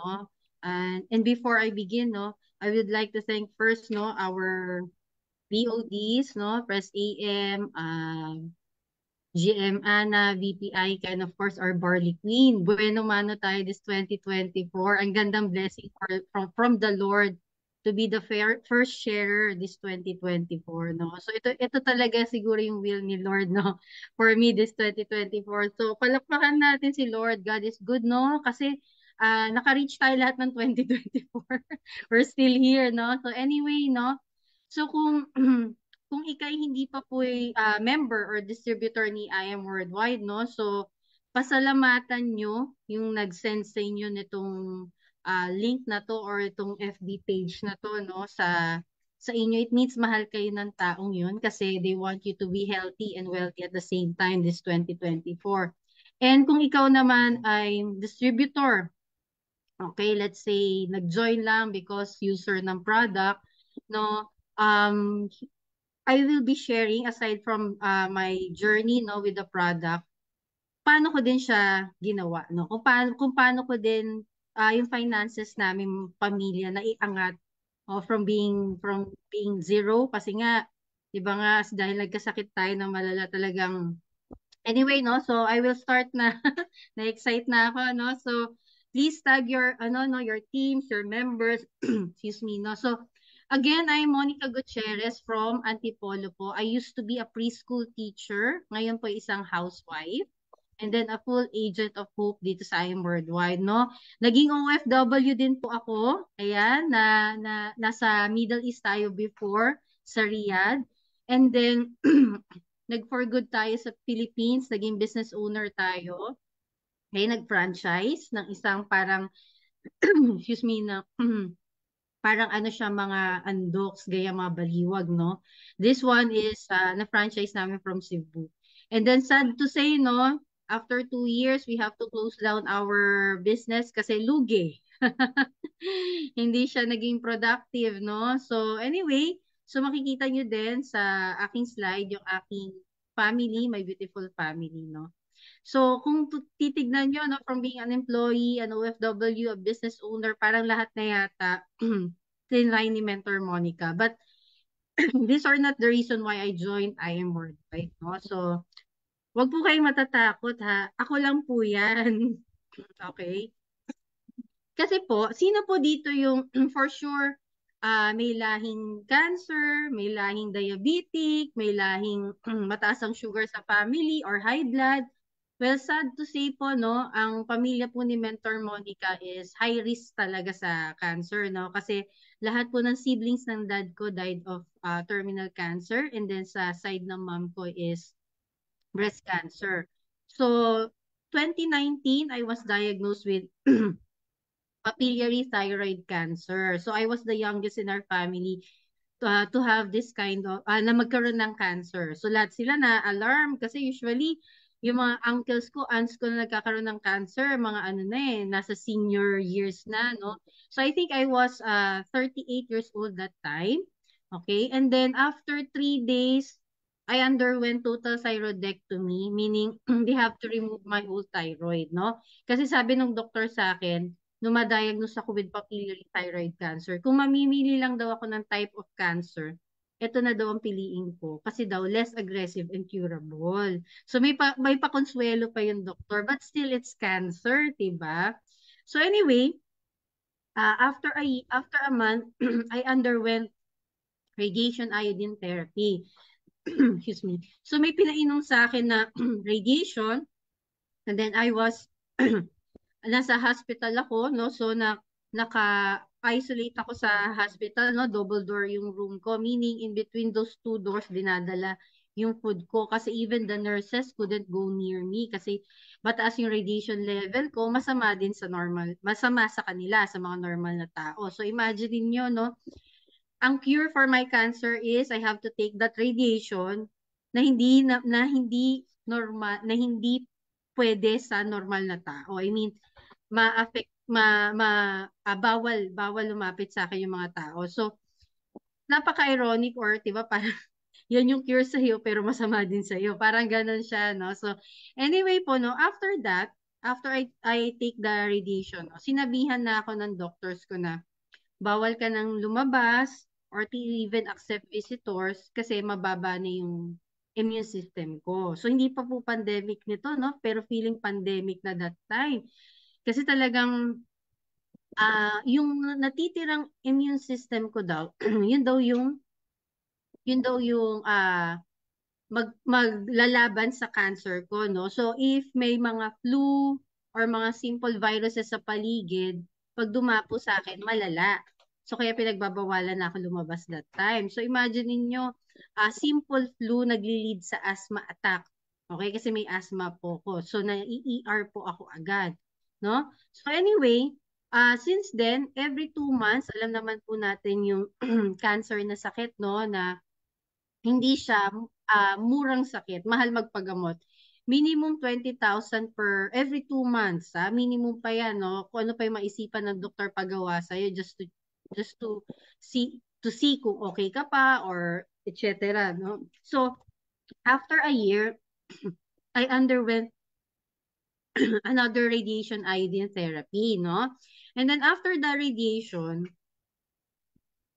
no? And before I begin, no, I would like to thank first, no, our BODs, no, Press AM, GM Ana, VPI, and of course our Barley Queen. Bueno mano tayo this 2024. Ang gandang blessing from the Lord to be the first sharer this 2024, no? So ito talaga siguro yung will ni Lord, no? For me this 2024. So palakpakan natin si Lord. God is good, no? Kasi naka-reach tayo lahat ng 2024. We're still here, no? So anyway, no? So kung kung ikay hindi pa po member or distributor ni I Am Worldwide, no? So pasalamatan nyo yung nag-send sa inyo nitong link na to or itong FB page na to, no? Sa inyo. It means mahal kayo ng taong yun kasi they want you to be healthy and wealthy at the same time this 2024. And kung ikaw naman ay distributor, okay, let's say nag-join lang because user ng product, no? I will be sharing aside from my journey, no, with the product, paano ko din siya ginawa, no? Kung paano ko din yung finances namin pamilya na iangat, from being zero kasi nga 'di ba nga dahil nagkasakit tayo na malala talagang. Anyway, no, so I will start na. Na-excite na ako, no? So please tag your ano no, your teams, your members, excuse me, no. So again, I'm Monica Gutierrez from Antipolo po. I used to be a preschool teacher. Ngayon po isang housewife. And then a full agent of hope dito sa IM Worldwide, no? Naging OFW din po ako. Ayan, nasa Middle East tayo before sa Riyadh. And then nag-for good tayo sa Philippines, naging business owner tayo. Kaya nag-franchise ng isang parang excuse me na parang ano siya mga andoks, gaya mga baliwag, no? This one is na-franchise namin from Cebu. And then sad to say, no, after 2 years, we have to close down our business kasi lugi. Hindi siya naging productive, no? So anyway, so makikita nyo din sa aking slide yung aking family, my beautiful family, no? So, kung titignan nyo, no, from being an employee, an OFW, a business owner, parang lahat na yata tinry ni Mentor Monica. But these are not the reason why I joined I Am Worldwide, no? So, wag po kayong matatakot, ha? Ako lang po yan. Okay? Kasi po, sino po dito yung for sure may lahing cancer, may lahing diabetic, may lahing mataas ang sugar sa family or high blood? Well, sad to say po, no, ang pamilya po ni Mentor Monica is high risk talaga sa cancer, no? Kasi lahat po ng siblings ng dad ko died of terminal cancer and then sa side ng mom ko is breast cancer. So, 2019, I was diagnosed with papillary thyroid cancer. So I was the youngest in our family to have this kind of, na magkaroon ng cancer. So lahat sila na alarm kasi usually yung mga uncles ko, aunts ko na nagkakaroon ng cancer, mga ano na nasa senior years na, no? So I think I was 38 years old that time. Okay, and then after 3 days, I underwent total thyroidectomy, meaning they have to remove my whole thyroid, no? Kasi sabi ng doktor sa akin, nung ma-diagnose ako with papillary thyroid cancer, kung mamimili lang daw ako ng type of cancer, ito na daw ang piliin ko. Kasi daw, less aggressive and curable. So may pakonsuelo pa yung doktor, but still it's cancer, diba? So anyway, after a month, I underwent radiation iodine therapy. Excuse me. So may pinainom sa akin na radiation, and then I was nasa hospital ako, no? So naka-isolate ako sa hospital, no? Double door yung room ko, meaning in between those two doors dinadala yung food ko kasi even the nurses couldn't go near me kasi mataas yung radiation level ko, masama din sa normal, masama sa kanila, sa mga normal na tao. So imagine niyo, no? Ang cure for my cancer is I have to take that radiation na hindi normal, na hindi pwede sa normal na tao. I mean, ma-affect bawal lumapit sa akin yung mga tao. So, napaka-ironic or 'di ba parang yan yung cure sa iyo pero masama din sa iyo. Parang ganun siya, no? So, anyway po, no, after that, I take the radiation, no, sinabihan na ako ng doctors ko na bawal ka nang lumabas or to even accept visitors kasi mababa na yung immune system ko. So hindi pa po pandemic nito, no? Pero feeling pandemic na that time. Kasi talagang yung natitirang immune system ko daw, yun daw yung maglalaban sa cancer ko, no? So, if may mga flu or mga simple viruses sa paligid, pag dumapo sa akin, malala. So, kaya pinagbabawalan na ako lumabas that time. So, imagine ninyo, simple flu nagli-lead sa asthma attack. Okay? Kasi may asthma po ko. So, na-ER po ako agad. No? So, anyway, since then, every 2 months, alam naman po natin yung cancer na sakit, no? Na hindi siya murang sakit, mahal magpagamot. Minimum 20,000 per every 2 months, ha? Minimum pa yan, no? Kung ano pa yung maisipan ng doktor pagawa sa'yo just to see kung okay ka pa or etc. No? So, after a year, I underwent another radiation iodine therapy, no? And then after the radiation,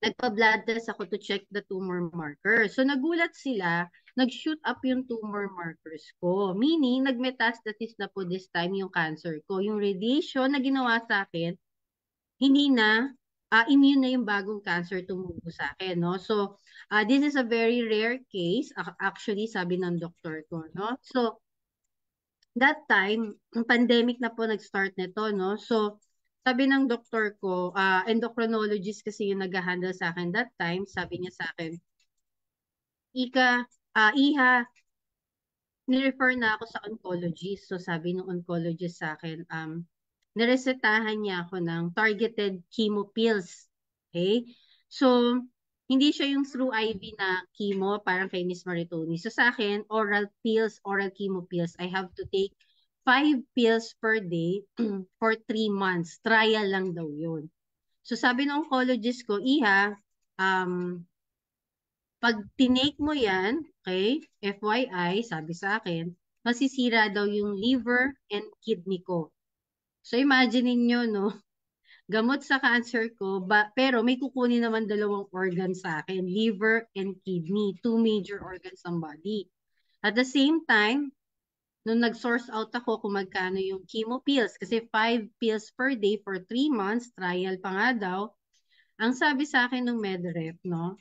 nagpa-blood test ako to check the tumor markers. So nagulat sila, nag-shoot up yung tumor markers ko. Meaning, nag-metastasis na po this time yung cancer ko. Yung radiation na ginawa sa akin, hindi na, immune na yung bagong cancer tumubo sa akin, no? So, this is a very rare case, actually, sabi ng doktor ko, no? So, that time, pandemic na po nag-start nito, no? So, sabi ng doktor ko, endocrinologist kasi yung nag-handle sa akin that time, sabi niya sa akin, Iha, nirefer na ako sa oncologist. So, sabi ng oncologist sa akin, niresetahan niya ako ng targeted chemo pills. Okay? So, hindi siya yung through IV na chemo, parang kay Miss Maritoni. So, sa akin, oral pills, oral chemo pills. I have to take 5 pills per day for 3 months. Trial lang daw yun. So, sabi ng oncologist ko, Iha, pag tinake mo yan, okay, FYI, sabi sa akin, masisira daw yung liver and kidney ko. So imagine niyo no, gamot sa cancer ko, pero may kukunin naman dalawang organ sa akin, liver and kidney, two major organs ng body. At the same time, nung nag-source out ako kung magkano yung chemo pills, kasi 5 pills per day for 3 months, trial pa nga daw, ang sabi sa akin ng medrep, no,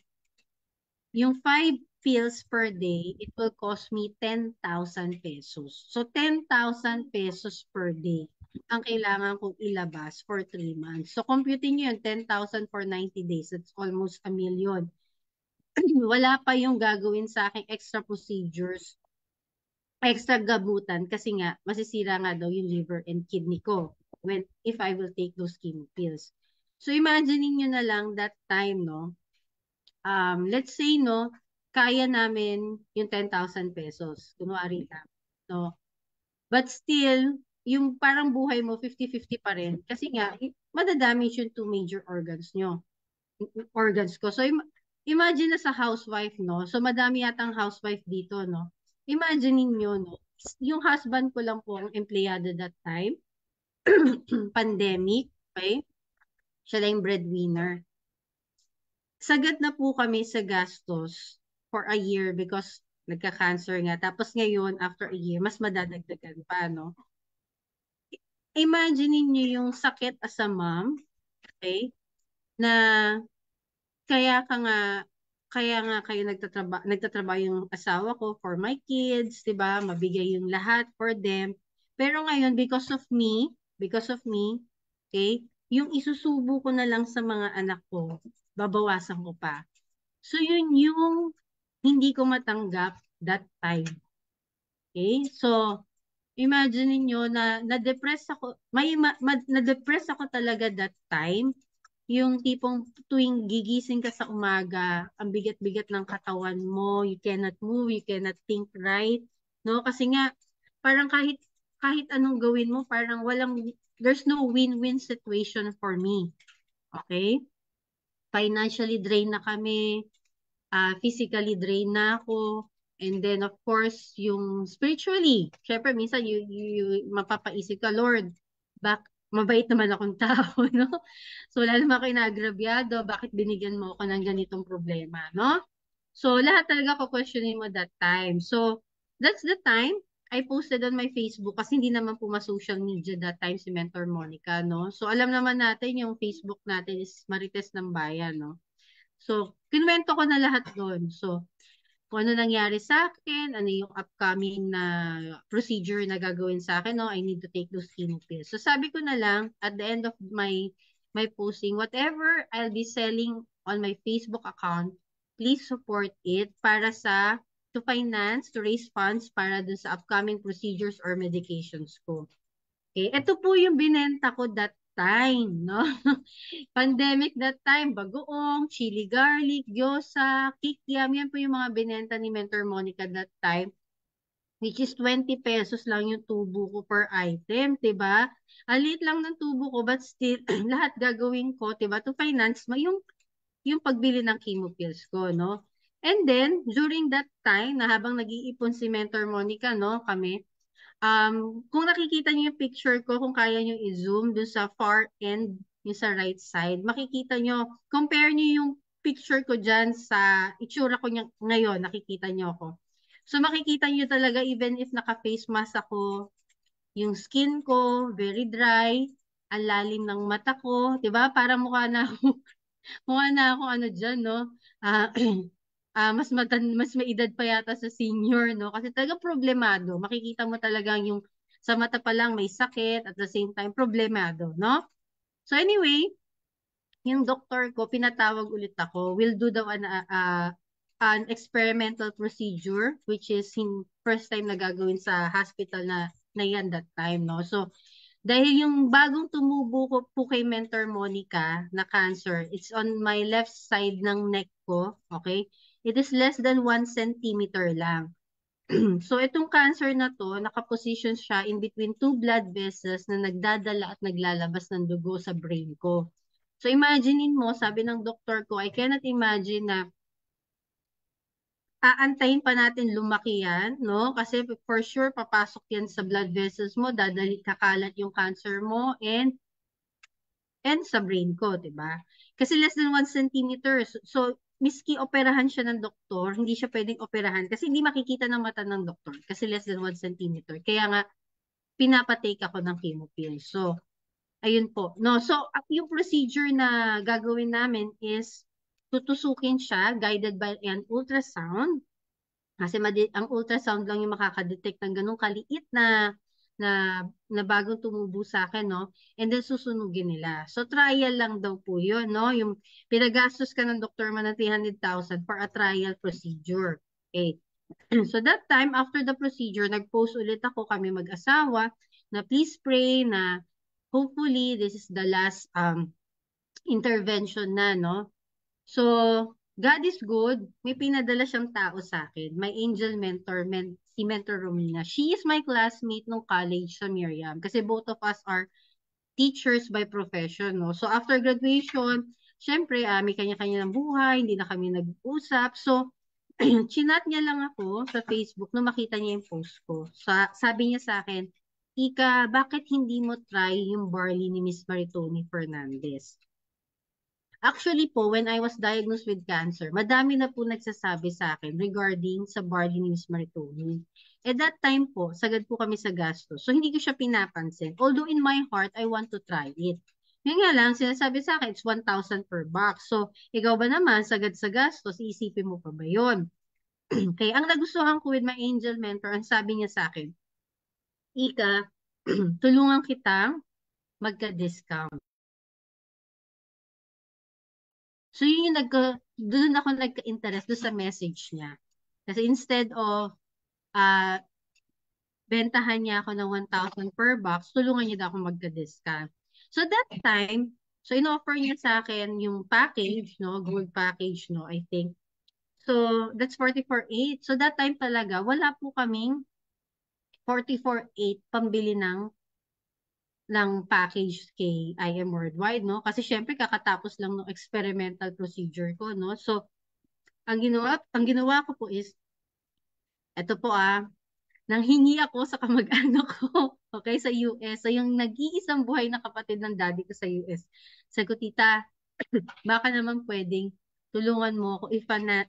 yung 5 pills per day, it will cost me 10,000 pesos. So, 10,000 pesos per day ang kailangan kong ilabas for 3 months. So, computing nyo yun, 10,000 for 90 days. That's almost 1,000,000. Wala pa yung gagawin sa aking extra procedures, extra gabutan, kasi nga, masisira nga daw yung liver and kidney ko if I will take those chemo pills. So, imagine nyo na lang that time, no? Let's say, no, kaya namin yung 10,000 pesos. Kunwari lang. No? But still, yung parang buhay mo, 50-50 pa rin. Kasi nga, madadamage yung two major organs ko. So, imagine na sa housewife, no? So, madami yatang housewife dito, no? Imagine niyo no? Yung husband ko lang po ang empleyado that time. Pandemic, okay? Siya lang yung breadwinner. Sagad na po kami sa gastos for a year because nagka-cancer nga. Tapos ngayon, after a year, mas madadagdagan pa, no? Imagine niyo yung sakit as a mom, okay? Na kaya ka nga, kaya nga kayo nagtatrabaho yung asawa ko for my kids, 'di ba? Mabigay yung lahat for them. Pero ngayon, because of me, okay? Yung isusubo ko na lang sa mga anak ko, babawasan ko pa. So yun yung hindi ko matanggap that time. Okay? So, imagine niyo na na-depress ako, na-depress ako talaga that time. Yung tipong tuwing gigising ka sa umaga, ang bigat-bigat ng katawan mo, you cannot move, you cannot think right. No? Kasi nga, parang kahit anong gawin mo, parang there's no win-win situation for me. Okay? Financially drained na kami, physically drained na ako, And then, of course, yung spiritually, syempre, minsan, mapapaisip ka, Lord, mabait naman akong tao, no? So, wala naman ako inaagrabyado, bakit binigyan mo ako ng ganitong problema, no? So, lahat talaga ko-questionin mo that time. So, that's the time I posted on my Facebook kasi hindi naman po ma-social media that time si Mentor Monica, no? So, alam naman natin yung Facebook natin is Marites ng Bayan, no? So, kinwento ko na lahat doon. So, kung ano nangyari sa akin, ano yung upcoming na procedure na gagawin sa akin, no? I need to take those chemo pills. So, sabi ko na lang, at the end of my posting, whatever I'll be selling on my Facebook account, please support it para to finance, to raise funds para dun sa upcoming procedures or medications ko. Okay, ito po yung binenta ko that time, no? Pandemic that time, bagoong, chili garlic, gyoza, kikiam, yan po yung mga binenta ni Mentor Monica that time, which is 20 pesos lang yung tubo ko per item, 'di ba? Ang liit lang ng tubo ko, but still, lahat gagawin ko, 'di ba, to finance yung pagbili ng chemo pills ko, no? And then, during that time, na habang nag-iipon si Mentor Monica, no, kami, kung nakikita niyo yung picture ko, kung kaya niyo i-zoom dun sa far end, yung sa right side, makikita niyo, compare niyo yung picture ko dyan sa itsura ko ngayon, nakikita niyo ako. So makikita niyo talaga, even if naka-face mask ako, yung skin ko, very dry, ang lalim ng mata ko, 'di ba? Para mukha na mukha na ako ano dyan, no? Ah, mas may edad pa yata sa senior, no? Kasi talaga problemado. Makikita mo talaga yung sa mata pa lang may sakit at the same time problemado, no? So anyway, yung doktor ko, pinatawag ulit ako, will do daw an experimental procedure, which is first time na gagawin sa hospital na yan that time, no? So, dahil yung bagong tumubo ko po kay Mentor Monica na cancer, it's on my left side ng neck ko, okay? It is less than 1 centimeter lang. So itong cancer na to, nakaposition siya in between two blood vessels na nagdadala at naglalabas ng dugo sa brain ko. So imaginein mo, sabi ng doktor ko, I cannot imagine na aantayin pa natin lumaki yan, no? Kasi for sure, papasok yan sa blood vessels mo, kakalat yung cancer mo, and sa brain ko, 'di ba? Kasi less than 1 centimeter. So, miski operahan siya ng doktor, hindi siya pwedeng operahan kasi hindi makikita ng mata ng doktor kasi less than 1 centimeter. Kaya nga, pinapatake ako ng chemo pill. So, ayun po. No, so, yung procedure na gagawin namin is tutusukin siya guided by an ultrasound. Kasi ang ultrasound lang yung makakadetect ng ganung kaliit na, na bagong tumubo sa akin, no? And then susunugin nila. So trial lang daw po yun, no? Yung pinagastos ka ng doktor mo ng 300,000 for a trial procedure. Okay. So that time, after the procedure, nag-post ulit ako, kami mag-asawa, na please pray na hopefully this is the last intervention na, no? So, God is good. May pinadala siyang tao sa akin. My angel mentor, si Mentor Romina. She is my classmate nung college sa Miriam. Kasi both of us are teachers by profession. No? So, after graduation, syempre, may kanya-kanya ng buhay. Hindi na kami nag-usap. So, chinat niya lang ako sa Facebook nung makita niya yung post ko. Sabi niya sa akin, Ika, bakit hindi mo try yung barley ni Miss Maritoni Fernandez? Actually po, when I was diagnosed with cancer, madami na po nagsasabi sa akin regarding sa barley ni Miss Maritoni. At that time po, sagad po kami sa gastos. So, hindi ko siya pinapansin. Although in my heart, I want to try it. Yun nga lang, sinasabi sa akin, it's 1,000 per box. So, ikaw ba naman, sagad sa gastos, iisipin mo pa ba yun? Kaya ang nagustuhan ko with my angel mentor, ang sabi niya sa akin, Ika, tulungan kitang magka-discount. So yun yung doon ako nagka-interest doon sa message niya. Kasi instead of uh, bentahan niya ako ng 1,000 per box, tulungan niya daw ako magka-discount. So that time, so in-offer niya sa akin yung package, no, gold package, no, I think. So that's 44,800. So that time talaga, wala po kaming 44,800 pambili ng package kay IM Worldwide, no? Kasi syempre kakatapos lang ng experimental procedure ko, no? So ang ginawa ko po is Ito po nanghingi ako sa kamag-anak ko, okay, sa US. So, yung nag-iisang buhay na kapatid ng daddy ko sa US. Sabi ko, tita, baka naman pwedeng tulungan mo ako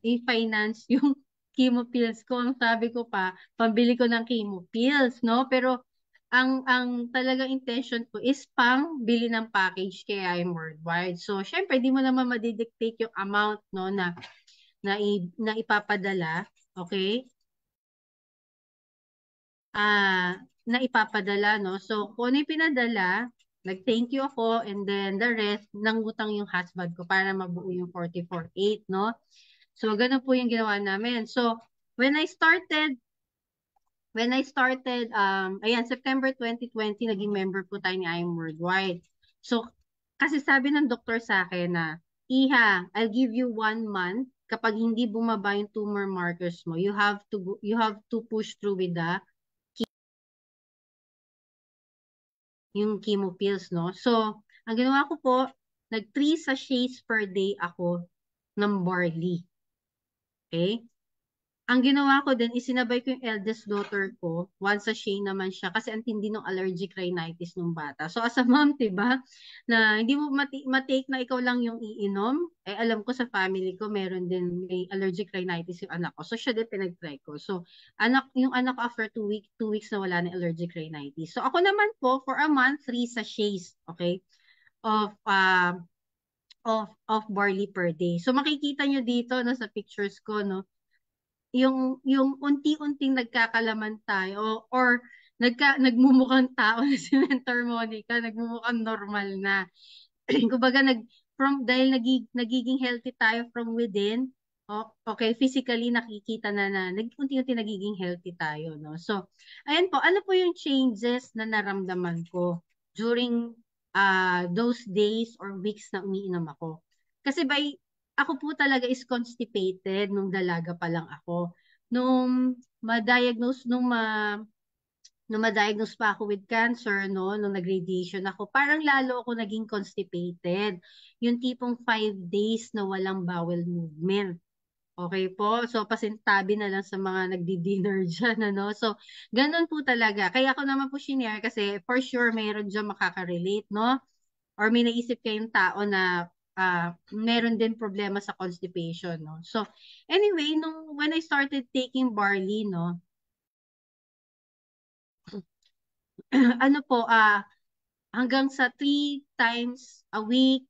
i-finance yung chemo pills ko. Ang sabi ko pa, pambili ko ng chemo pills, no? Pero ang talagang intention ko is pang bili ng package kaya I'm worldwide. So, syempre, di mo naman madidictate yung amount, no, na ipapadala. Okay? Na ipapadala, no? So, kung ano yung pinadala, nag-thank you ako, and then the rest, nangutang yung husband ko para mabuo yung 44.8, no? So, ganun po yung ginawa namin. So, when I started, ayan, September 2020, naging member po tayo ni I'm Worldwide. So, kasi sabi ng doktor sa akin na, Iha, I'll give you 1 month. Kapag hindi bumaba yung tumor markers mo, you have to push through with yung chemo pills, no? So, ang ginawa ko po, nag 3 sachets per day ako ng barley. Okay? Ang ginawa ko din, isinabay ko yung eldest daughter ko, 1 sachet naman siya, kasi ang tindi ng allergic rhinitis ng bata. So as a mom, diba, na hindi mo matake na ikaw lang yung iinom, eh alam ko sa family ko, meron din may allergic rhinitis yung anak ko. So siya din pinag-try ko. So yung anak ko after 2 weeks na wala na allergic rhinitis. So ako naman po, for a month, 3 sachets, okay, of barley per day. So makikita nyo dito no, sa pictures ko, no, yung unti-unting nagkakalaman tayo or nagmumukhang tao na si Mentor Monica, nagmumukhang normal na. Kumbaga dahil nagiging healthy tayo from within, okay, physically nakikita na unti-unti nagiging healthy tayo, no? So, ayan po, ano po yung changes na naramdaman ko during those days or weeks na umiinom ako? Kasi ako po talaga is constipated nung dalaga pa lang ako. Nung ma-diagnose, nung ma-diagnose pa ako with cancer, no, nung nag-radiation ako, parang lalo ako naging constipated. Yung tipong 5 days na walang bowel movement. Okay po? So, pasintabi na lang sa mga nagdi-dinner dyan, ano? So, ganun po talaga. Kaya ako naman po shinare kasi for sure mayroon dyan makaka-relate, no? Or may naisip kayong tao na meron din problema sa constipation, no? So, anyway, when I started taking barley, no, ano po, hanggang sa 3 times a week,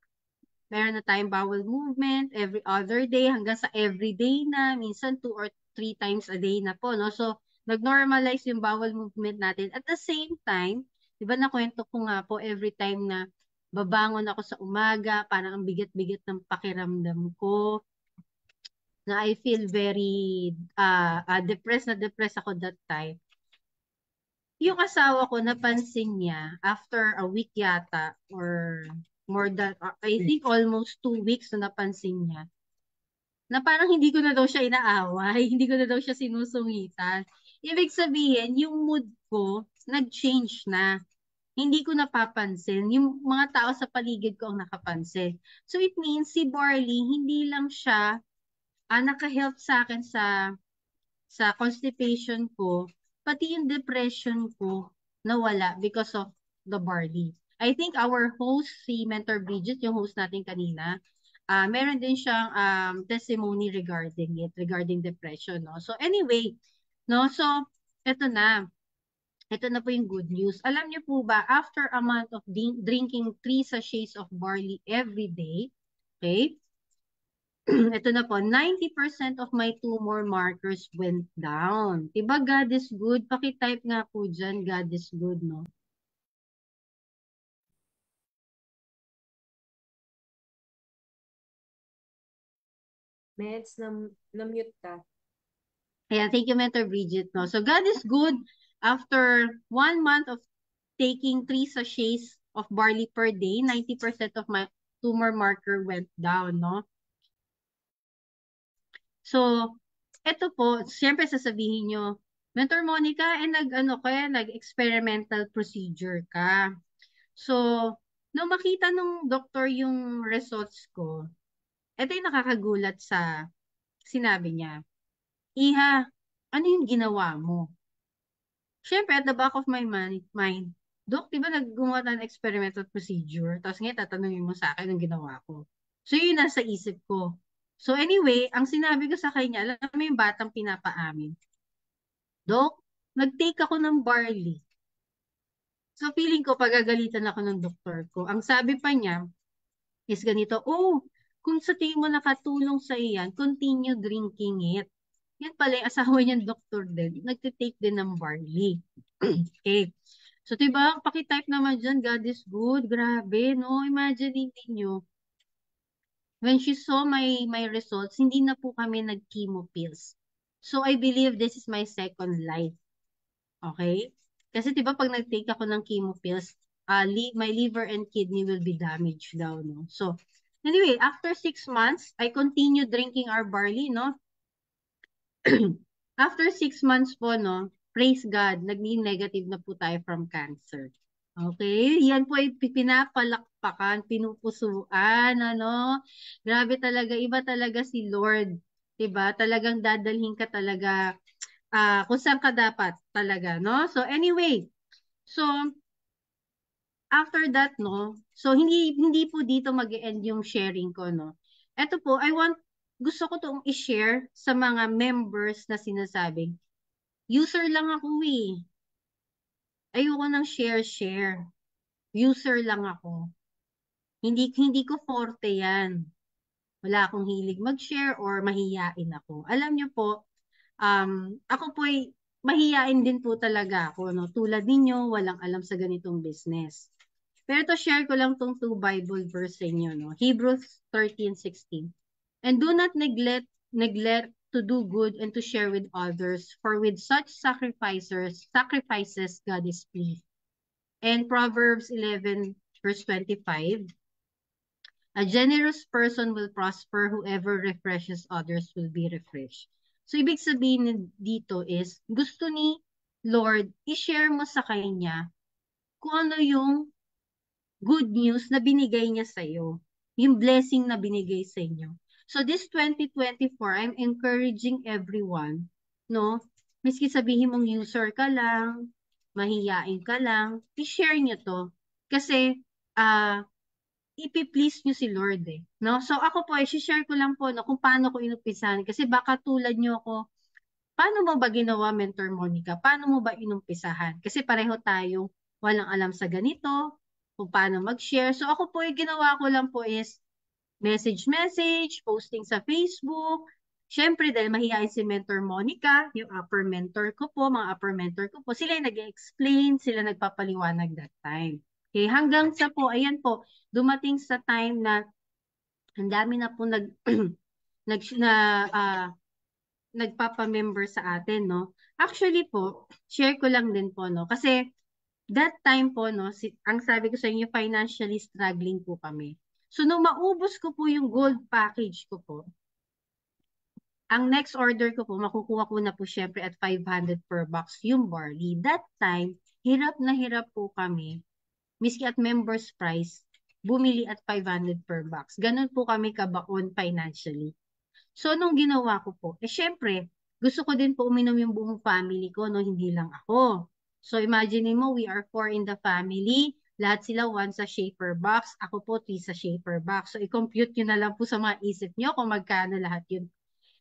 meron na tayong bowel movement, every other day, hanggang sa every day na, minsan 2 or 3 times a day na po, no? So, nag-normalize yung bowel movement natin. At the same time, di ba nakwento ko nga po, every time na babangon ako sa umaga, parang ang bigat-bigat ng pakiramdam ko, na I feel very depressed ako that time. Yung asawa ko, napansin niya, after a week yata, or more than, I think almost 2 weeks na napansin niya, na parang hindi ko na daw siya inaaway, hindi ko na daw siya sinusungitan. Ibig sabihin, yung mood ko, nag-change na. Hindi ko napapansin. Yung mga tao sa paligid ko ang nakapansin. So it means, si Barley, hindi lang siya naka-help sa akin sa constipation ko, pati yung depression ko nawala because of the barley. I think our host, si Mentor Bridget, yung host natin kanina, meron din siyang testimony regarding depression, no? So anyway, no? So, eto na. Ito na po yung good news. Alam niyo po ba, after a month of drinking 3 sachets of barley every day, okay, ito na po, 90% of my tumor markers went down. Diba God is good? Pakitype nga po dyan, God is good, no? Meds, na-mute ka. Ayan, thank you, Mentor Bridget, no? So God is good. After 1 month of taking 3 sachets of barley per day, 90% of my tumor marker went down, no? So, eto po, siyempre sasabihin nyo, Mentor Monica, nag-experimental procedure ka. So, nung makita nung doktor yung results ko, ito yung nakakagulat sa sinabi niya. Iha, ano yung ginawa mo? Siyempre, at the back of my mind, Dok, di ba naggumawa tayo ng experimental procedure? Tapos ngayon, tatanungin mo sa akin ang ginawa ko. So, yun nasa isip ko. So, anyway, ang sinabi ko sa kanya, alam mo yung batang pinapaamin, Dok, nag-take ako ng barley. So, feeling ko, pagagalitan ako ng doktor ko. Ang sabi pa niya, is ganito, oh, kung sa tingin mo nakatulong sa iyan, continue drinking it. Yan pala yung asawa niyang doktor din. Nagtitake din ng barley. Okay. So, diba, pakitype naman dyan, God is good. Grabe, no? Imagine ninyo, when she saw my results, hindi na po kami nag-chemo pills. So, I believe this is my second life. Okay? Kasi diba, pag nag-take ako ng chemo pills, my liver and kidney will be damaged daw, no? So, anyway, after 6 months, I continue drinking our barley, no? After 6 months po, no, praise God, naging negative na po tayo from cancer. Okay? Yan po ay pinapalakpakan, pinupusuan, ano? Grabe talaga, iba talaga si Lord. Diba? Talagang dadalhin ka talaga kung saan ka dapat talaga, no? So anyway, so after that, no, so hindi po dito mag-end yung sharing ko, no. Ito po, gusto ko tong i-share sa mga members na sinasabing, user lang ako eh. Ayoko ng share. User lang ako. Hindi ko forte yan. Wala akong hilig mag-share or mahiyain ako. Alam niyo po, ako po ay mahiyain din po talaga ako, no. Tulad ninyo, walang alam sa ganitong business. Pero to share ko lang tong two Bible verse sa inyo, no? Hebrews 13:16. And do not neglect to do good and to share with others, for with such sacrifices God is pleased. And Proverbs 11 verse 25. A generous person will prosper, whoever refreshes others will be refreshed. So ibig sabihin dito is gusto ni Lord i-share mo sa kanya kung ano yung good news na binigay niya sa iyo, yung blessing na binigay sa inyo. So this 2024, I'm encouraging everyone, no? Miski sabihin mong user ka lang, mahiyain ka lang, i-share niyo to. Kasi ipi-please niyo si Lord eh, no? So ako po, i-share ko lang po no, kung paano ko inumpisahan. Kasi baka tulad niyo ako, paano mo ba ginawa, Mentor Monica? Paano mo ba inumpisahan? Kasi pareho tayong walang alam sa ganito, kung paano mag-share. So ako po, yung ginawa ko lang po is message, posting sa Facebook. Siyempre, dahil mahihain si Mentor Monica, yung upper mentor ko po, mga upper mentor ko po, sila yung nag-explain, sila nagpapaliwanag that time. Okay, hanggang sa po, ayan po, dumating sa time na ang dami na po nag, na, ah, nagpapa-member sa atin, no? Actually po, share ko lang din po, no? Kasi that time po, no, ang sabi ko sa inyo, financially struggling po kami. So, nung maubos ko po yung gold package ko po, ang next order ko po, makukuha ko na po syempre at 500 per box yung barley. That time, hirap na hirap po kami, miski at members price, bumili at 500 per box. Ganun po kami kabaon financially. So, nung ginawa ko po, syempre, gusto ko din po uminom yung buong family ko, no? Hindi lang ako. So, imagine mo, we are 4 in the family. Lahat sila 1 sa shaper box. Ako po 3 sa shaper box. So, i-compute nyo na lang po sa mga isip nyo kung magkano lahat yun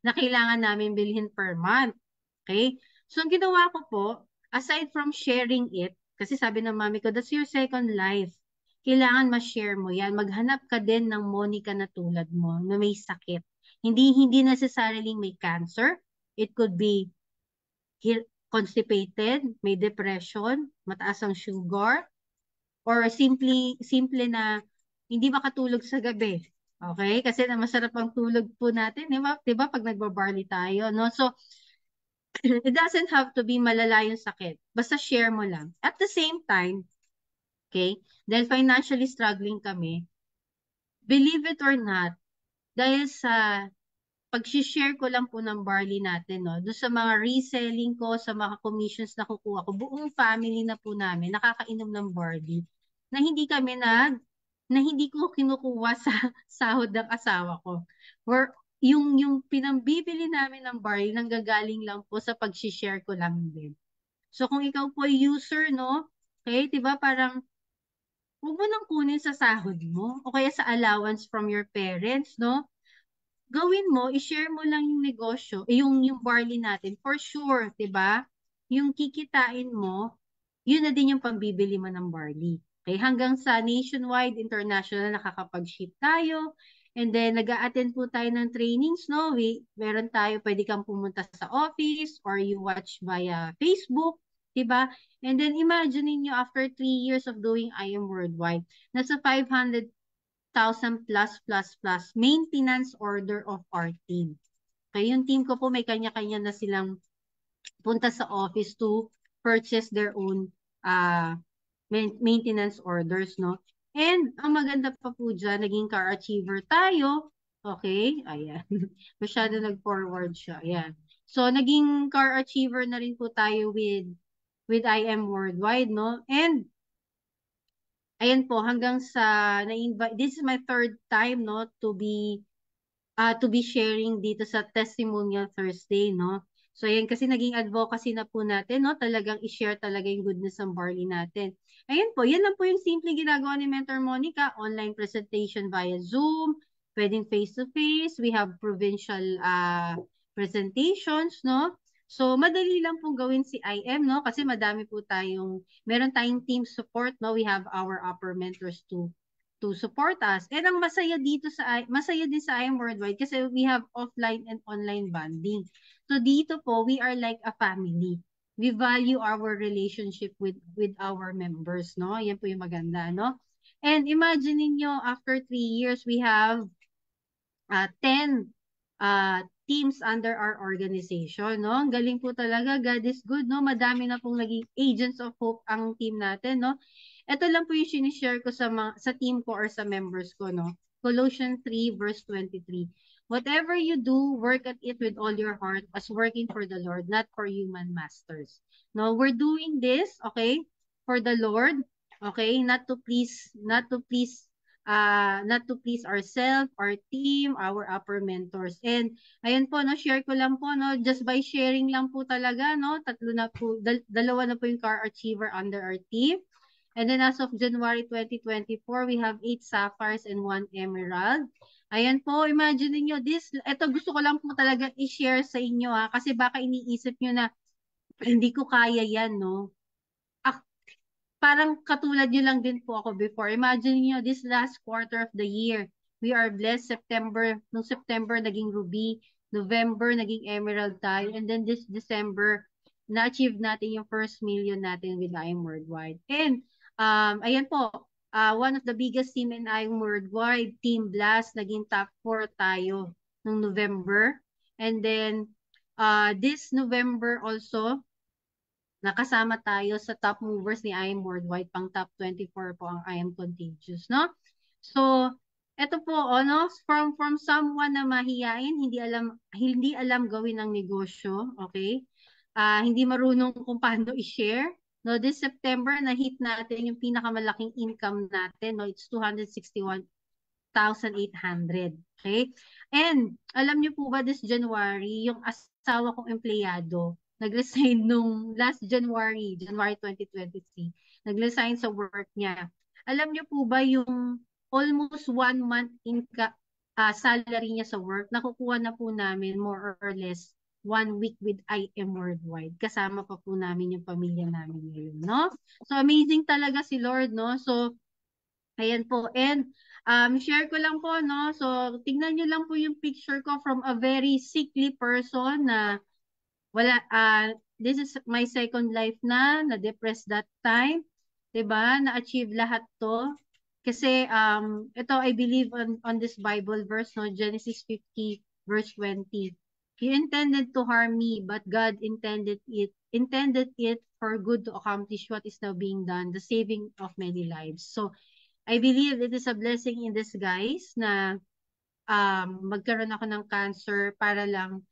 na kailangan namin bilhin per month. Okay? So, ang ginawa ko po, aside from sharing it, kasi sabi ng mami ko, that's your second life. Kailangan ma-share mo yan. Maghanap ka din ng Monica na tulad mo na may sakit. Hindi necessarily may cancer. It could be constipated, may depression, mataas ang sugar, or simple na hindi makatulog sa gabi. Okay? Kasi na masarap ang tulog po natin, di ba? Di ba pag nagbabarley tayo, no? So, it doesn't have to be malala yung sakit. Basta share mo lang. At the same time, okay, dahil financially struggling kami, believe it or not, dahil sa pag-share ko lang po ng barley natin, no, doon sa mga reselling ko, sa mga commissions na kukuha ko, buong family na po namin nakakainom ng barley na hindi ko kinukuha sa sahod ng asawa ko. yung pinambibili namin ng barley nanggagaling lang po sa pag-share ko lang din. So kung ikaw po ay user, no? Okay, 'di ba parang huwag mo nang kunin sa sahod mo o kaya sa allowance from your parents, no? Gawin mo, i-share mo lang yung negosyo, yung barley natin, for sure, 'di ba? Yung kikitain mo, yun na din yung pambibili mo ng barley. Okay, hanggang sa nationwide, international, nakakapag-ship tayo. And then, nag-a-attend po tayo ng trainings, no? Meron tayo, pwede kang pumunta sa office or you watch via Facebook, 'di ba? And then, imagine niyo after 3 years of doing I Am Worldwide, nasa 500,000 plus maintenance order of our team. Kaya yung team ko po may kanya-kanya na silang punta sa office to purchase their own uh, maintenance orders, no? And ang maganda pa po dyan, naging car achiever tayo. Okay, ayan. Masyado nag-forward siya. Ayan. So, naging car achiever na rin po tayo with I Am Worldwide, no? And ayan po, hanggang sa na-invite, this is my third time, no, to be sharing dito sa Testimonial Thursday, no? So, ayan, kasi naging advocacy na po natin, no? Talagang i-share talaga yung goodness ng barley natin. Ayan po, yan lang po yung simple ginagawa ni Mentor Monica. Online presentation via Zoom, pwedeng face-to-face. We have provincial presentations, no? So, madali lang pong gawin si IM, no? Kasi madami po meron tayong team support, no? We have our upper mentors to support us. And ang masaya din sa IM Worldwide kasi we have offline and online bonding. So dito po, we are like a family. We value our relationship with our members, no? Yan po yung maganda, no? And imagine niyo after 3 years, we have 10 teams under our organization, no? Ang galing po talaga, God is good, no? Madami na pong naging agents of hope ang team natin, no? Ito lang po yung sinishare ko sa team ko or sa members ko, no? Colossians 3 verse 23. Whatever you do, work at it with all your heart as working for the Lord, not for human masters. No, we're doing this, okay, for the Lord, okay, not to please ourselves, our team, our upper mentors. And ayun po, no, share ko lang po, no, just by sharing lang po talaga, no, dalawa na po yung car achiever under our team. And then as of January 2024, we have 8 sapphires and 1 emerald. Ayan po, imagine niyo ito gusto ko lang po talaga i-share sa inyo ha, kasi baka iniisip niyo na hindi ko kaya yan, no? Parang katulad nyo lang din po ako before. Imagine niyo this last quarter of the year, we are blessed. Nung September naging ruby, November naging emerald tayo, and then this December, na-achieve natin yung first million natin with IM Worldwide. And ayan po, one of the biggest team in IM Worldwide, Team Blast, naging top 4 tayo nung November. And then this November also, nakasama tayo sa top movers ni I Am Worldwide, pang top 24 po ang I Am Contagious, no? So, eto po, no, from someone na mahiyain, hindi alam gawin ang negosyo, okay? Hindi marunong kung paano i-share. No, this September na-hit natin yung pinakamalaking income natin, no? It's 261,800. Okay? And alam niyo po ba this January, yung asawa kong empleyado, nag-resign nung last January 2023. Nag-resign sa work niya. Alam niyo po ba yung almost 1 month salary niya sa work, nakukuha na po namin more or less 1 week with I Am Worldwide. Kasama pa po namin yung pamilya namin ngayon, no? So amazing talaga si Lord, no? So ayan po. And share ko lang po, no? So, tingnan nyo lang po yung picture ko from a very sickly person na this is my second life na-depressed that time. 'Di ba? Na-achieve lahat to. Kasi, ito, I believe on this Bible verse, no? Genesis 50, verse 20. You intended to harm me, but God intended it for good to accomplish what is now being done, the saving of many lives. So, I believe it is a blessing in disguise na magkaroon ako ng cancer para lang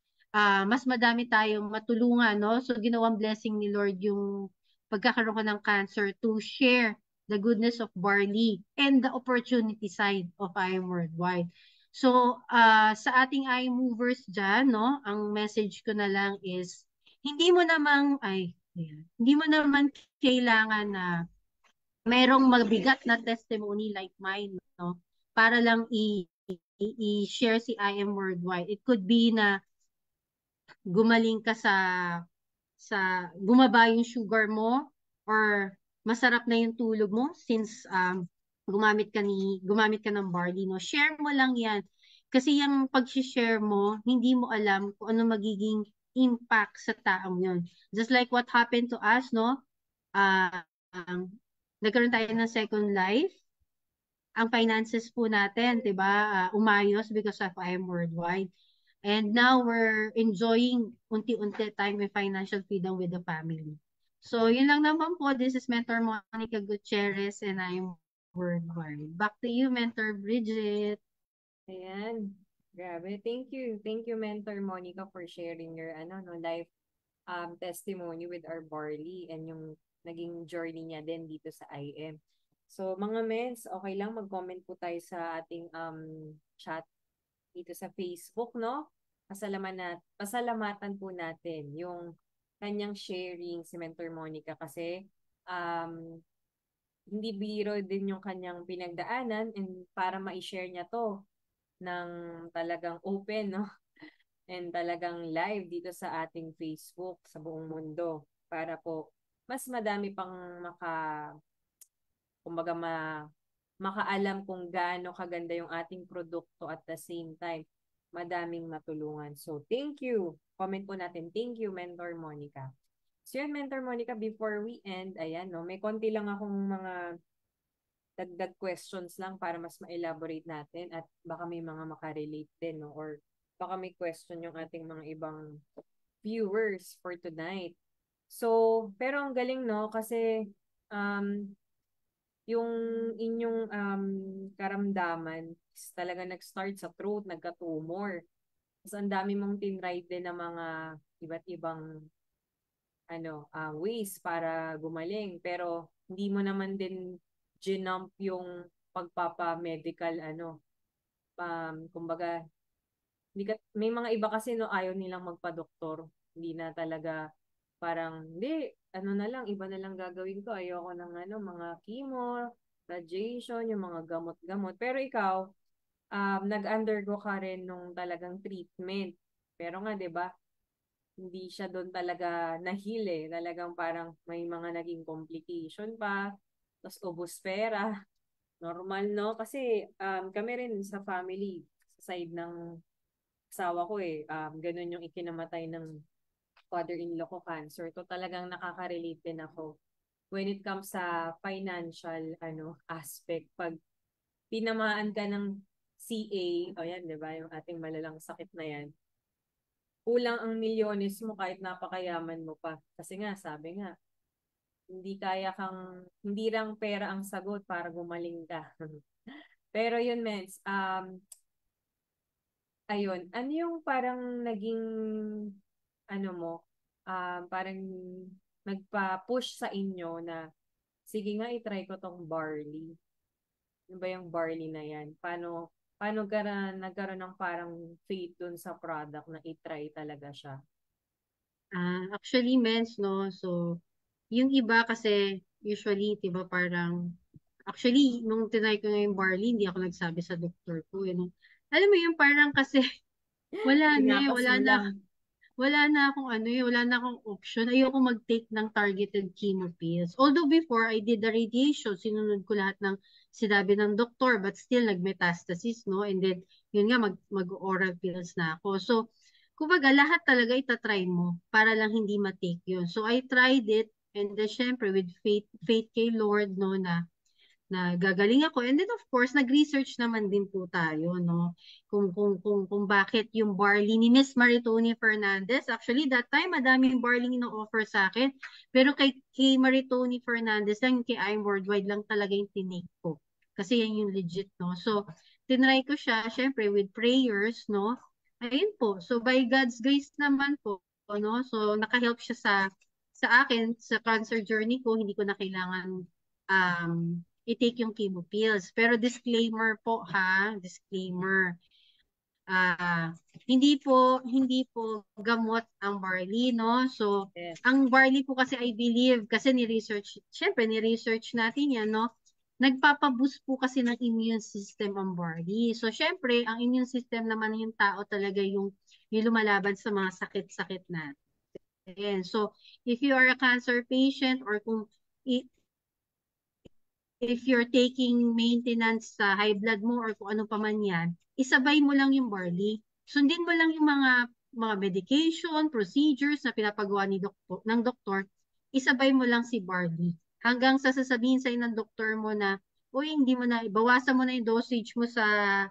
mas madami tayong matulungan, no? So, ginawang blessing ni Lord yung pagkakaroon ko ng cancer to share the goodness of barley and the opportunity side of I Am Worldwide. So, sa ating eye movers dyan, no, ang message ko na lang is, hindi mo naman kailangan na merong mabigat na testimony like mine, no, para lang i-share si I Am Worldwide. It could be na gumaling ka bumaba yung sugar mo or masarap na yung tulog mo since gumamit ka ng barley, no? Share mo lang yan. Kasi yung pag-share mo, hindi mo alam kung ano magiging impact sa taong yun. Just like what happened to us, no? Ah, nagkaroon tayo ng second life. Ang finances po natin, 'di ba? Umayos because of I Am Worldwide. And now we're enjoying unti-unti time and financial freedom with the family. So, yun lang naman po. This is Mentor Monica Gutierrez and I am Worldwide. Back to you, Mentor Bridget. Ayan. Grabe. Thank you. Thank you, Mentor Monica, for sharing your life testimony with our Barley and yung naging journey niya din dito sa IM. So, mga mens, okay lang mag-comment po tayo sa ating chat dito sa Facebook, no? Pasalamatan po natin yung kanyang sharing si Mentor Monica kasi um, hindi biro din yung kanyang pinagdaanan and para ma-share niya to ng talagang open, no? And talagang live dito sa ating Facebook sa buong mundo para po mas madami pang kumbaga makaalam kung gaano kaganda yung ating produkto at the same time madaming matulungan. So, thank you. Comment po natin. Thank you, Mentor Monica. So, yun, Mentor Monica, before we end, ayan, no, may konti lang akong mga dagdag questions lang para mas ma-elaborate natin at baka may mga makarelate din, no? Or baka may question yung ating mga ibang viewers for tonight. So, pero ang galing, no? Kasi um, yung inyong karamdaman is talaga nag-start sa throat, nagka-tumor. Tapos ang dami mong tinry din ng mga iba't ibang ways para gumaling. Pero hindi mo naman din ginump yung pagpapa-medical, kumbaga, may mga iba kasi no, ayaw nilang magpa-doktor. Hindi na talaga parang, hindi, na lang, iba na lang gagawin ko. Ayoko ng mga chemo, radiation, yung mga gamot-gamot. Pero ikaw, nag-undergo ka rin nung talagang treatment. Pero nga, 'di ba? Hindi siya doon talaga nahil eh. Talagang parang may mga naging complication pa. Tapos ubos pera. Normal, no? Kasi kami rin sa family, sa side ng asawa ko eh, ganun yung ikinamatay ng father-in-law ko, cancer. To talagang nakaka-relate din ako when it comes sa financial aspect. Pag tinamaan ka ng CA, o yan, di ba? Yung ating malalang sakit na yan. Kulang ang milyones mo kahit napakayaman mo pa. Kasi nga, sabi nga, hindi lang pera ang sagot para gumaling ka. Pero yun, Mens, ayun, ano yung parang naging, mo, parang nagpa-push sa inyo na, sige nga, itry ko tong barley. Ano ba yung barley na yan? Paano nagkaroon ng parang faith dun sa product na itry talaga siya? Actually, mens, no? So, yung iba kasi, usually, di ba, parang, actually, nung tinay ko na yung barley, hindi ako nagsabi sa doktor ko, you know. Alam mo yung parang kasi, wala na eh, Pinapas mo lang. wala na akong option. Ayoko mag-take ng targeted chemo pills. Although before, I did the radiation, sinunod ko lahat ng sinabi ng doktor, but still nag-metastasis, no? And then, yun nga, mag-oral pills na ako. So, kumbaga, lahat talaga itatry mo para lang hindi ma-take yun. So, I tried it, and then, syempre, with faith kay Lord, no, na gagaling ako. And then of course, nag-research naman din po tayo, no? Kung bakit yung barley ni Miss Maritoni Fernandez. Actually, that time, madaming barley ino-offer sa akin. Pero kay Maritoni Fernandez lang, kay I'm Worldwide lang talaga yung tinake ko. Kasi yan yung legit, no? So, tinry ko siya, syempre, with prayers, no? Ayun po. So, by God's grace naman po, no? So, nakahelp siya sa akin, sa cancer journey ko, hindi ko na kailangan um, i-take yung chemo pills. Pero disclaimer po ha, disclaimer. Ah, hindi po gamot ang barley, no? So, Yes. ang barley po kasi I believe kasi syempre ni-research natin 'yan, no? Nagpapa-boost po kasi ng immune system ang barley. So, syempre, ang immune system naman ng tao talaga yung lumalaban sa mga sakit-sakit natin. So, if you are a cancer patient or kung i- if you're taking maintenance sa high blood mo or kung ano pa man yan, isabay mo lang yung barley. Sundin mo lang yung mga medication, procedures na pinapagawa ng doktor, isabay mo lang si barley. Hanggang sa sasabihin sa'yo ng doktor mo na, uy, hindi mo na, bawasan mo na yung dosage mo sa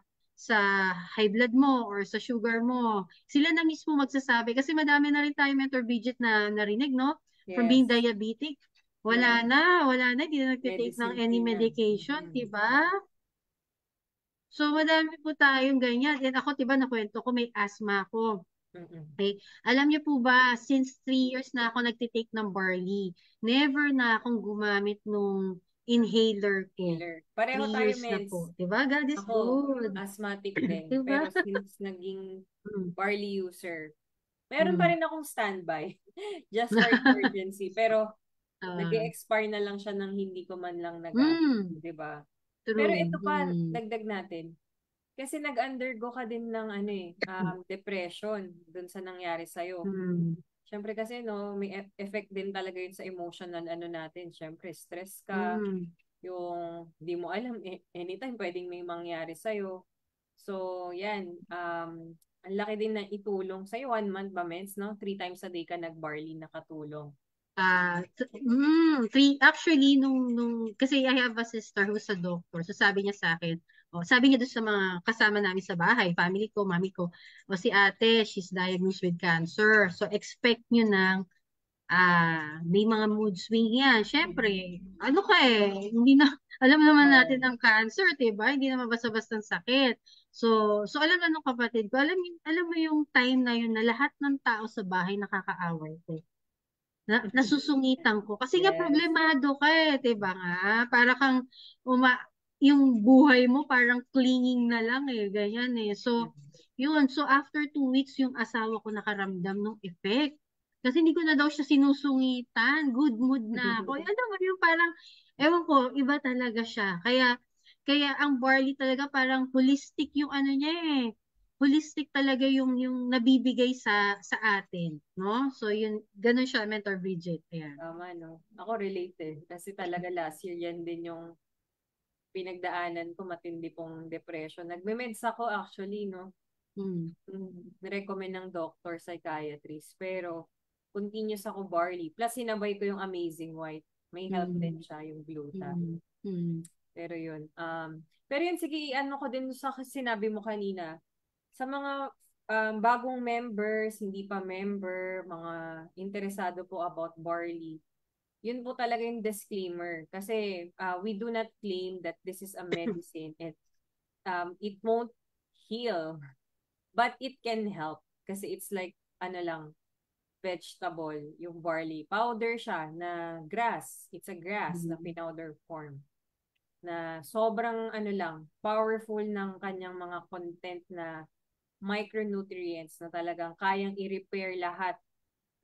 high blood mo or sa sugar mo. Sila na mismo magsasabi kasi madami na rin tayo mentor Bridget na narinig, no? From being Yes. diabetic, wala na, hindi na nagtitake ng Medicine any free na. medication, di ba? So, madami po tayong ganyan. And ako, di ba, nakwento ko, may asthma ako. Mm-mm. Okay. Alam niyo po ba, since 3 years na ako nagtitake ng barley, never na akong gumamit nung inhaler ko. Healer. Pareho three tayo, years na meds. po. Di ba? God is Ako, good. asthmatic din. Di ba? Pero since naging Mm. barley user, meron pa Mm. rin akong standby. Just for emergency. Pero, nag Ah, expire na lang siya ng hindi ko man lang mm, di ba? Pero true. ito pa, Mm. dagdag natin. Kasi nag-undergo ka din ng ano depression dun sa nangyari sa'yo. Mm. Siyempre kasi no, may effect din talaga yun sa emotional ano natin. Siyempre, stress ka, Mm. yung di mo alam, anytime pwedeng may mangyari sa'yo. So, yan. Ang laki din na itulong sa'yo. 1 month ba, mens, no? 3 times a day ka nag-barley nakatulong. Actually, kasi I have a sister who's a doctor. So sabi niya sa akin, sabi niya doon sa mga kasama namin sa bahay, family ko, mami ko, si ate, she's diagnosed with cancer. So expect niyo ng may mga mood swing yan. Siyempre, ano ka hindi na, alam naman natin Oo. ang cancer, 'di ba? Hindi naman basta-bastang sakit. So alam na nung kapatid ko, alam mo yung time na yun na lahat ng tao sa bahay nakakaaway ko nasusungitan ko. Kasi nga Yes. problemado ka 'di ba nga? Para kang uma yung buhay mo parang clinging na lang ganyan So, Mm. yun. So, after 2 weeks, yung asawa ko nakaramdam ng effect. Kasi hindi ko na daw siya sinusungitan. Good mood na ako. Ano mo yung parang, ewan ko, iba talaga siya. Kaya ang barley talaga parang holistic yung ano niya holistic talaga yung nabibigay sa atin, no? So yun ganun siya Mentor Bridget. Ayan. Tama, no? Ako related. Kasi talaga last year yan din yung pinagdaanan ko, matindi pong depression. Nagme-meds ako actually, no? Mm. Nirecommend ng doctor, psychiatrist. Pero, continuous ako barley. Plus, sinabay ko yung Amazing White. May help din Mm. siya, yung gluta. Mm. Mm. Pero yun. Pero yun, sige, ano ko din sa sinabi mo kanina. Sa mga bagong members, hindi pa member, mga interesado po about barley, yun po talaga yung disclaimer. Kasi we do not claim that this is a medicine. It won't heal, but it can help. Kasi it's like, ano lang, vegetable, yung barley. Powder siya na grass. It's a grass na Mm. pinowder form. Na sobrang, ano lang, powerful ng kanyang mga content na micronutrients na talagang kayang i-repair lahat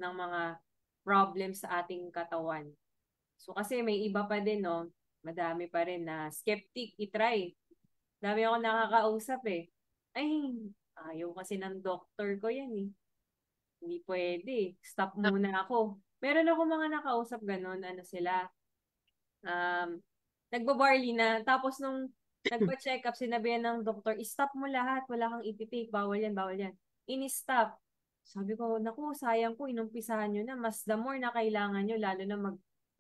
ng mga problems sa ating katawan. So kasi may iba pa din, no? Madami pa rin na skeptic, itry. Dami ako nakakausap eh. Ay, ayaw kasi ng doktor ko yan eh. Hindi pwede. Stop muna ako. Meron ako mga nakausap ganun, ano sila, um, nagbabarley na. Tapos nung nagpa-check up, sinabihan ng doktor, stop mo lahat, wala kang ititake, bawal yan, bawal yan. Ini-stop. Sabi ko, naku, sayang po, inumpisahan nyo na. Mas the more na kailangan nyo, lalo na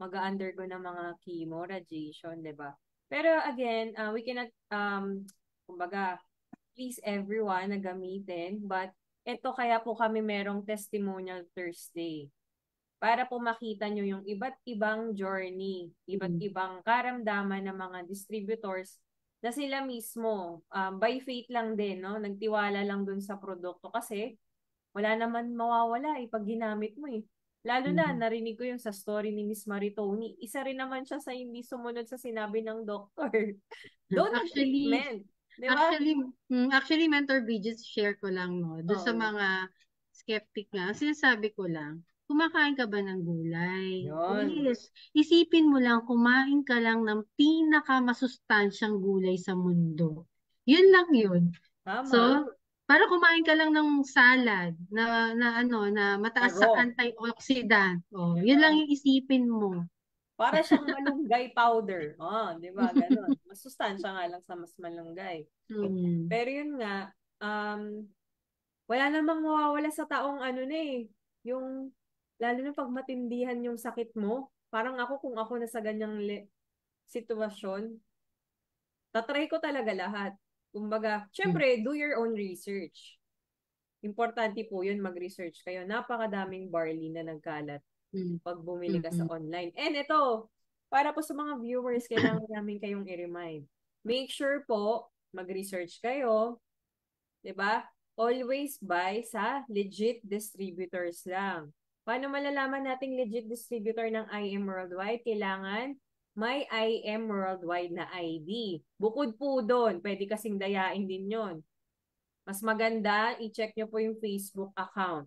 mag-undergo ng mga chemo, radiation, di ba? Pero again, we cannot, kumbaga, please everyone na gamitin. But ito kaya po kami merong Testimonial Thursday para po makita nyo yung iba't ibang journey, iba't Mm. ibang karamdaman ng mga distributors na sila mismo, by faith lang din, no? Nagtiwala lang dun sa produkto kasi wala naman mawawala pag ginamit mo eh. Lalo na, Mm. narinig ko yung sa story ni Miss Maritoni. Isa rin naman siya sa hindi sumunod sa sinabi ng doktor. Don't Actually, treatment. Di ba? Actually, Mentor Bridget, share ko lang, no, doon sa Oo. mga skeptic nga, sinasabi ko lang, kumakain ka ba ng gulay? Oh Yun. yes, isipin mo lang, kumain ka lang ng pinakamasustansyang gulay sa mundo. Yun lang yun. So, Tama. para kumain ka lang ng salad na Na mataas sa raw. antioxidant. Oh, Di yun lang ba? yung isipin mo. Para siyang malunggay powder. Oh, di ba? Ganon. Masustansya nga lang sa mas malunggay. Hmm. Pero yun nga, wala namang mawawala sa taong ano na eh. Yung, lalo na pag matindihan yung sakit mo. Parang ako, kung ako na sa ganyang sitwasyon, tatry ko talaga lahat. Kumbaga, Hmm. syempre, do your own research. Importante po yun, mag-research kayo. Napakadaming barley na nagkalat Hmm. pag bumili ka sa Hmm. online. And ito, para po sa mga viewers, kailangan namin kayong i-remind. Make sure po, mag-research kayo, 'di ba? Always buy sa legit distributors lang. Paano malalaman nating legit distributor ng IM Worldwide? Kailangan may IM Worldwide na ID. Bukod po doon, pwede kasing dayain din yon. Mas maganda, i-check nyo po yung Facebook account.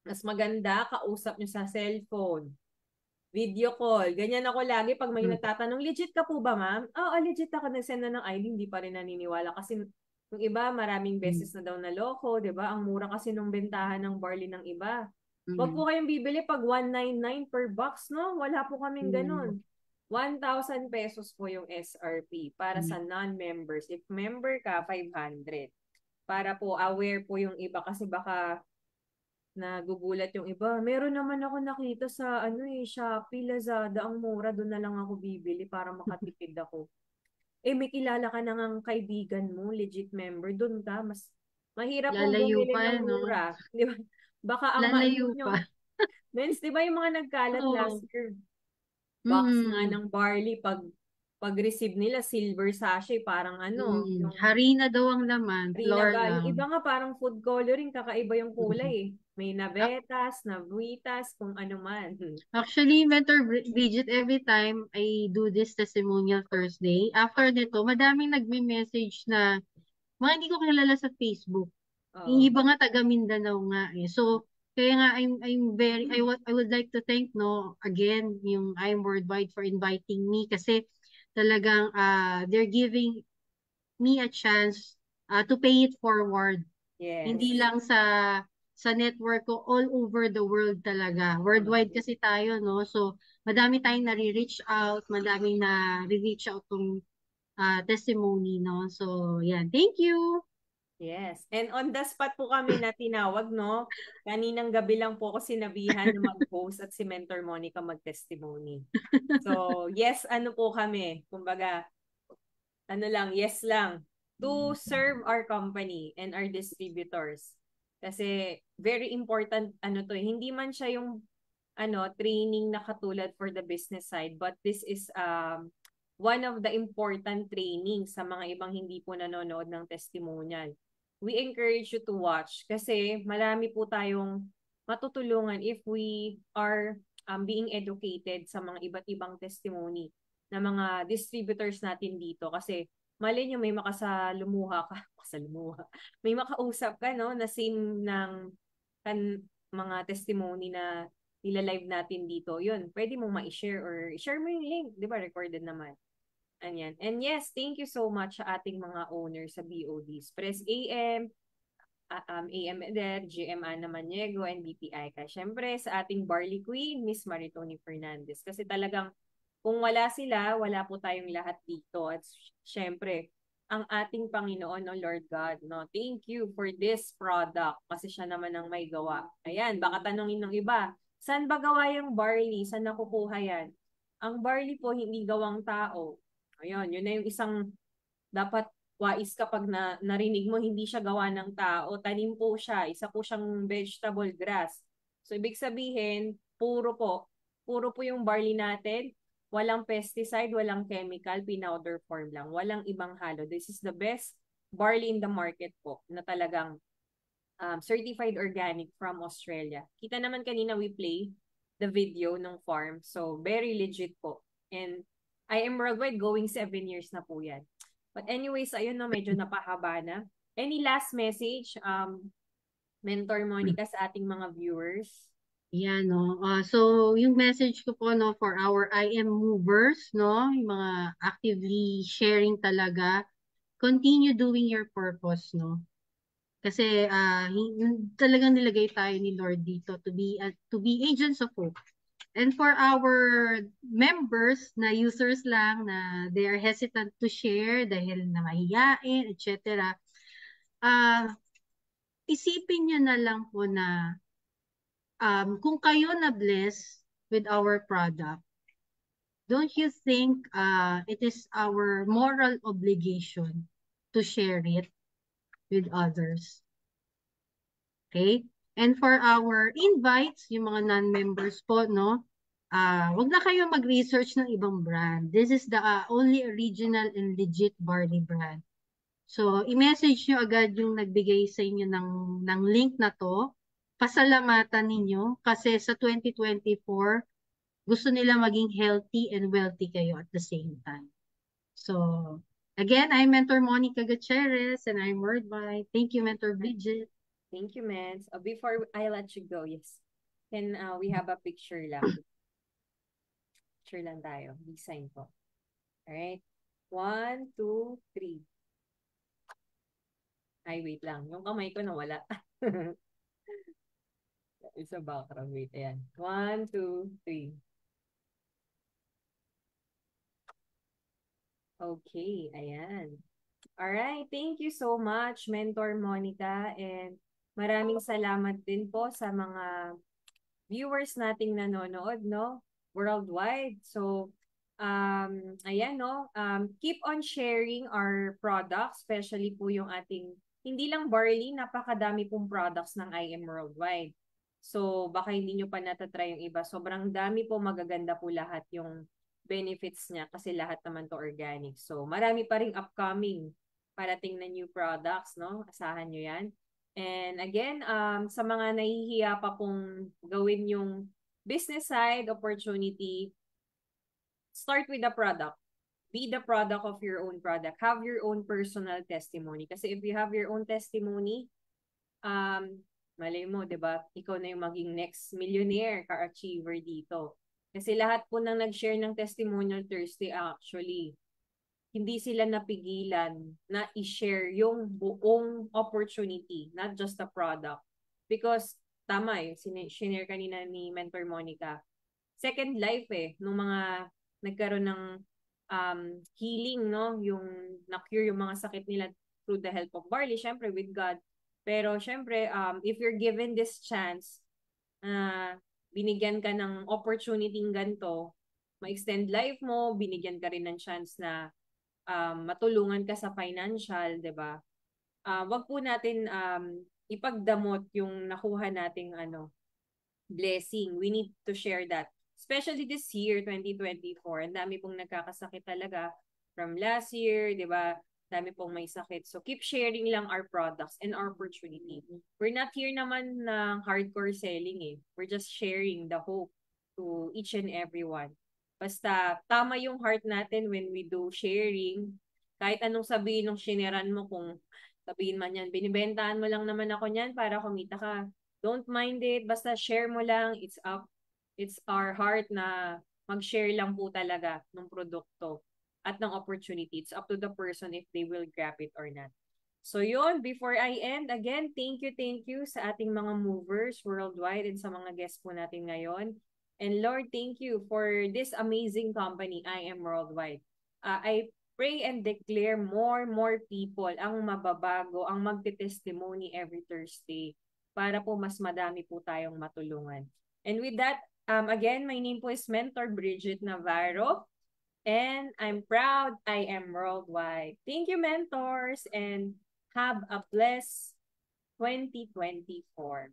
Mas maganda, kausap nyo sa cellphone. Video call. Ganyan ako lagi pag may Hmm. nagtatanong, legit ka po ba, ma'am? Oo, legit ako. Nag-send na ng ID, hindi pa rin naniniwala. Kasi yung iba, maraming Hmm. beses na daw naloko, di ba? Ang mura kasi nung bentahan ng barley ng iba. Huwag Hmm. po kayong bibili pag 199 per box, no? Wala po kaming Hmm. ganun. 1,000 pesos po yung SRP para Hmm. sa non-members. If member ka, 500. Para po aware po yung iba kasi baka nagugulat yung iba. Meron naman ako nakita sa ano eh, Shopee, Lazada, ang mura, doon na lang ako bibili para makatipid ako. Eh, may kilala ka na ngang kaibigan mo, legit member, doon ka, mas mahirap pong Lalayo bumili pa, ng no? mura. Di ba? Baka ang maano Lalayo pa. nyo. Mens, di ba yung mga nagkalat last Oo. year, box nga Mm. ng barley, pag-receive nila, silver sachet, parang ano, Mm. yung Harina daw ang laman, flour Rinaga. Yung lang. iba nga parang food coloring, kakaiba yung kulay Mm. eh. May Ac- navetas, navitas, kung ano man. Actually, Mentor Bridget, every time I do this testimonial Thursday, after nito, madaming nagme-message na mga hindi ko kilala sa Facebook. Yung Oo. iba nga taga Mindanao nga eh. So, kaya nga I would like to thank no again yung I'm Worldwide for inviting me kasi talagang they're giving me a chance to pay it forward. Hindi Yes. lang sa network ko, all over the world talaga. Worldwide Oo. kasi tayo, no? So, madami tayong nare-reach out, madami na reach out tong testimony, no? So, yan. Thank you! Yes. And on the spot po kami na tinawag, no? Kaninang gabi lang po ako sinabihan na mag-host at si Mentor Monica mag-testimony. So, yes, ano po kami. Kumbaga, ano lang, yes lang. To serve our company and our distributors. Kasi very important ano to, hindi man siya yung training na katulad for the business side, but this is one of the important training sa mga ibang hindi po nanonood ng testimonial. We encourage you to watch kasi marami po tayong matutulungan if we are being educated sa mga iba't ibang testimony na mga distributors natin dito kasi mali nyo may makasalumuha ka, makasalumuha, may makausap ka no na same ng kan, mga testimony na nila-live natin dito, yun, pwede mong ma-share or share mo yung link, di ba, recorded naman. Anyan. And yes, thank you so much sa ating mga owners sa BODs. Press AM, AM Eder, GM Ana Maniego, and BPI ka. Siyempre, sa ating Barley Queen, Miss Maritoni Fernandez. Kasi talagang, kung wala sila, wala po tayong lahat dito. At siyempre, ang ating Panginoon, no, Lord God, no, thank you for this product kasi siya naman ang may gawa. Ayan, baka tanongin ng iba, saan ba gawa yung barley? Saan nakukuha yan? Ang barley po, hindi gawang tao. Ayun, yun na yung isang dapat wais kapag narinig mo hindi siya gawa ng tao, tanim po siya, isa po siyang vegetable grass. So ibig sabihin, puro po yung barley natin, walang pesticide, walang chemical, pinowder form lang, walang ibang halo. This is the best barley in the market po na talagang certified organic from Australia. Kita naman kanina we play the video ng farm. So, very legit po. And I am worldwide going 7 years na po yan. But anyways, ayun no, medyo napahaba na. Any last message, Mentor Monica, sa ating mga viewers? Yan, no. So, yung message ko po, no, for our IM movers, no, yung mga actively sharing talaga, continue doing your purpose, no. Kasi talagang nilagay tayo ni Lord dito to be agents of hope. And for our members na users lang na they are hesitant to share dahil na mahiyain, etc. Isipin nyo na lang po na kung kayo na bless with our product, don't you think it is our moral obligation to share it with others? Okay? And for our invites, yung mga non-members po, no? Wag na kayo mag-research ng ibang brand. This is the only original and legit barley brand. So, i-message nyo agad yung nagbigay sa inyo ng link na to. Pasalamatan ninyo kasi sa 2024, gusto nila maging healthy and wealthy kayo at the same time. So, again, I'm Mentor Monica Gutierrez and I'm Worldwide. Thank you, Mentor Bridget. Thank you, Mens. Before I let you go, yes. Can we have a picture lang? Picture lang tayo. Design po. Alright. 1, 2, 3. Ay, wait lang. Yung kamay ko nawala. Isa background. Wait, ayan. 1, 2, 3. Okay, ayan. Alright, thank you so much, Mentor Monica. And maraming salamat din po sa mga viewers nating nanonood, no? Worldwide. So, ayan, no? Keep on sharing our products, especially po yung ating, hindi lang barley, napakadami pong products ng IM Worldwide. So, baka hindi nyo pa natatry yung iba. Sobrang dami po, magaganda po lahat yung benefits niya kasi lahat naman to organic. So, marami pa ring upcoming parating na new products, no? Asahan nyo yan. And again, sa mga nahihiya pa pong gawin yung business side opportunity, start with the product. Be the product of your own product. Have your own personal testimony. Kasi if you have your own testimony, malay mo, di ba? Ikaw na yung maging next millionaire ka-achiever dito. Kasi lahat po nang nag-share ng testimonial Thursday actually, hindi sila napigilan na i-share yung buong opportunity, not just the product. Because, tama eh, sinare kanina ni Mentor Monica, second life eh, nung mga nagkaroon ng healing, no? Yung na-cure yung mga sakit nila through the help of barley, syempre with God. Pero syempre, if you're given this chance, binigyan ka ng opportunity ganito, ma-extend life mo, binigyan ka rin ng chance na matulungan ka sa financial, 'di ba? Wag po natin ipagdamot yung nakuha nating blessing. We need to share that. Especially this year, 2024. Ang dami pong nagkakasakit talaga from last year, 'di ba? Dami pong may sakit. So keep sharing lang our products and our opportunity. We're not here naman ng hardcore selling eh. We're just sharing the hope to each and everyone. Basta tama yung heart natin when we do sharing. Kahit anong sabihin ng shineran mo, kung sabihin man yan, binibentahan mo lang naman ako niyan para kumita ka. Don't mind it. Basta share mo lang. It's our heart na mag-share lang po talaga ng produkto at ng opportunity. It's up to the person if they will grab it or not. So yun, before I end, again, thank you sa ating mga movers worldwide and sa mga guests po natin ngayon. And Lord, thank you for this amazing company, I Am Worldwide. I pray and declare more people ang mababago, ang magte-testimony every Thursday para po mas madami po tayong matulungan. And with that, again, my name po is Mentor Bridget Navarro. And I'm proud I am worldwide. Thank you, mentors, and have a blessed 2024.